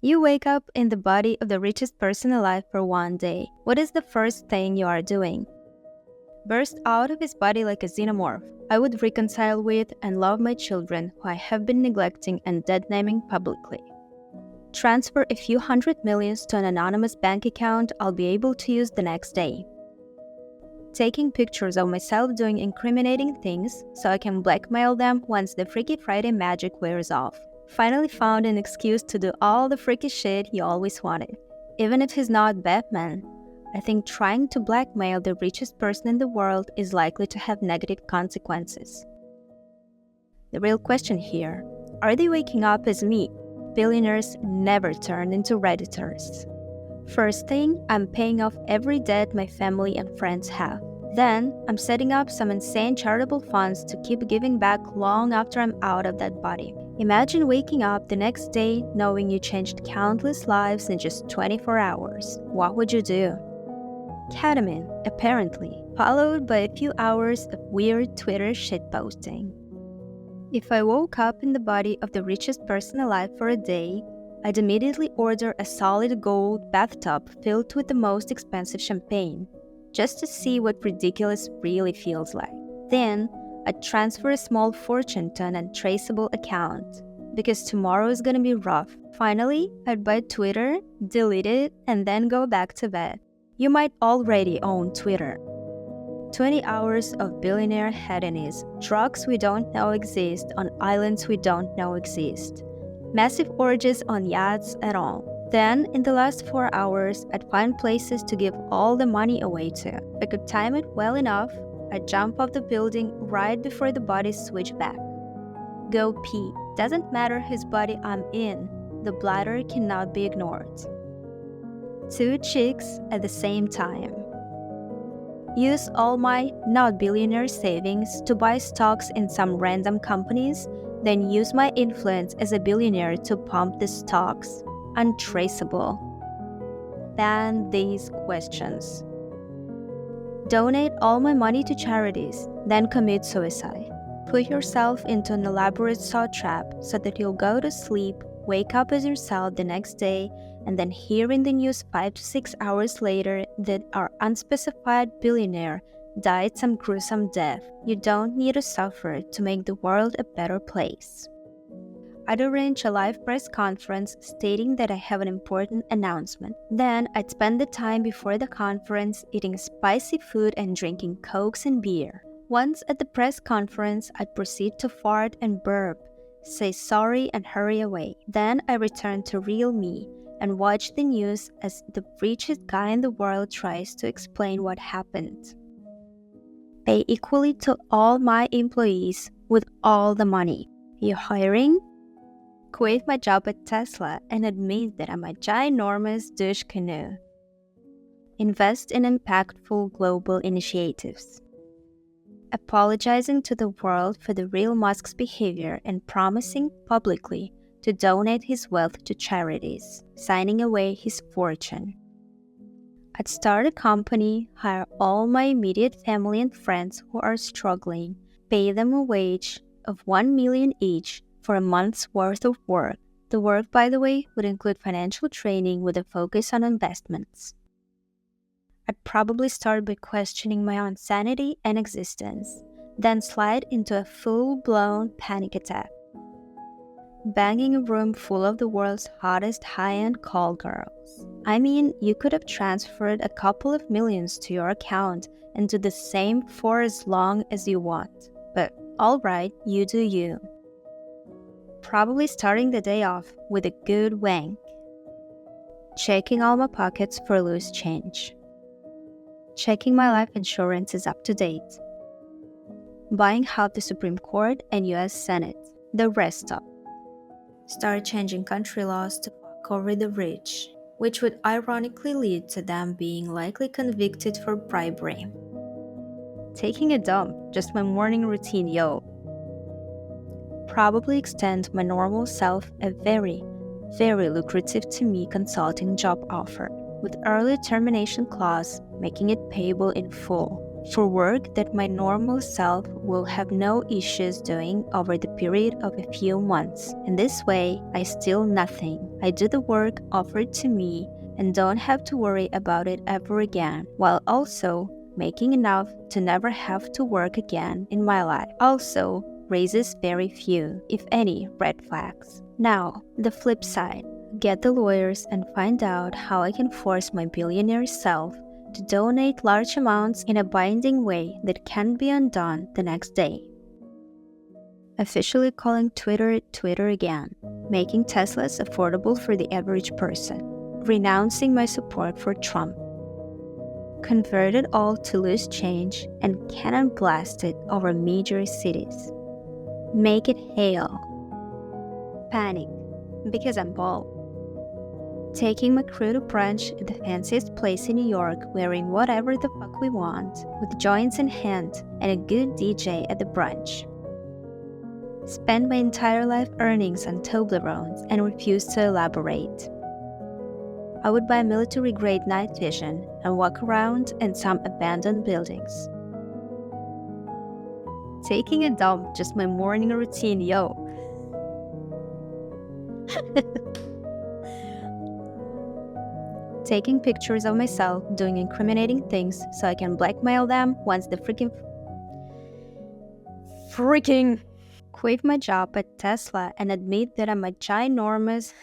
You wake up in the body of the richest person alive for one day. What is the first thing you are doing? Burst out of his body like a xenomorph. I would reconcile with and love my children who I have been neglecting and dead-naming publicly. Transfer a few hundred millions to an anonymous bank account I'll be able to use the next day. Taking pictures of myself doing incriminating things so I can blackmail them once the Freaky Friday magic wears off. Finally found an excuse to do all the freaky shit you always wanted. Even if he's not Batman, I think trying to blackmail the richest person in the world is likely to have negative consequences. The real question here, are they waking up as me? Billionaires never turn into Redditors. First thing, I'm paying off every debt my family and friends have. Then, I'm setting up some insane charitable funds to keep giving back long after I'm out of that body. Imagine waking up the next day knowing you changed countless lives in just 24 hours. What would you do? Ketamine, apparently, followed by a few hours of weird Twitter shitposting. If I woke up in the body of the richest person alive for a day, I'd immediately order a solid gold bathtub filled with the most expensive champagne, just to see what ridiculous really feels like. Then, I'd transfer a small fortune to an untraceable account, because tomorrow is gonna be rough. Finally, I'd buy Twitter, delete it, and then go back to bed. You might already own Twitter. 20 hours of billionaire hedonism, drugs we don't know exist on islands we don't know exist, massive orgies on yachts at all. Then, in the last 4 hours, I'd find places to give all the money away to. If I could time it well enough, I'd jump off the building right before the bodies switch back. Go pee. Doesn't matter whose body I'm in, the bladder cannot be ignored. 2 chicks at the same time. Use all my not billionaire savings to buy stocks in some random companies, then use my influence as a billionaire to pump the stocks. Untraceable. Ban these questions. Donate all my money to charities, then commit suicide. Put yourself into an elaborate saw trap so that you'll go to sleep, wake up as yourself the next day, and then hear in the news 5 to 6 hours later that our unspecified billionaire died some gruesome death. You don't need to suffer to make the world a better place. I'd arrange a live press conference stating that I have an important announcement. Then I'd spend the time before the conference eating spicy food and drinking cokes and beer. Once at the press conference, I'd proceed to fart and burp, say sorry and hurry away. Then I return to real me and watch the news as the richest guy in the world tries to explain what happened. Pay equally to all my employees with all the money. You hiring? Quit my job at Tesla and admit that I'm a ginormous douche canoe. Invest in impactful global initiatives. Apologizing to the world for the real Musk's behavior and promising publicly to donate his wealth to charities, signing away his fortune. I'd start a company, hire all my immediate family and friends who are struggling, pay them a wage of $1 million each for a month's worth of work. The work, by the way, would include financial training with a focus on investments. I'd probably start by questioning my own sanity and existence, then slide into a full-blown panic attack. Banging a room full of the world's hottest high-end call girls. I mean, you could have transferred a couple of millions to your account and do the same for as long as you want. But alright, you do you. Probably starting the day off with a good wank. Checking all my pockets for loose change. Checking my life insurance is up to date. Buying half the Supreme Court and US Senate. The rest up. Start changing country laws to fuck over the rich, which would ironically lead to them being likely convicted for bribery. Taking a dump, just my morning routine, yo. Probably extend my normal self a very, very lucrative to me consulting job offer with early termination clause, making it payable in full. for work that my normal self will have no issues doing over the period of a few months. In this way, I steal nothing. I do the work offered to me and don't have to worry about it ever again, while also making enough to never have to work again in my life. Also, raises very few, if any, red flags. Now, the flip side. Get the lawyers and find out how I can force my billionaire self to donate large amounts in a binding way that can be undone the next day. Officially calling Twitter Twitter again, making Teslas affordable for the average person, renouncing my support for Trump, convert it all to loose change and cannon blast it over major cities. Make it hail. Panic, because I'm bald. Taking my crew to brunch at the fanciest place in New York, wearing whatever the fuck we want, with joints in hand and a good DJ at the brunch. Spend my entire life earnings on Toblerones and refuse to elaborate. I would buy military-grade night vision and walk around in some abandoned buildings. Taking a dump, just my morning routine, yo. Taking pictures of myself doing incriminating things so I can blackmail them once the freaking quit my job at Tesla and admit that I'm a ginormous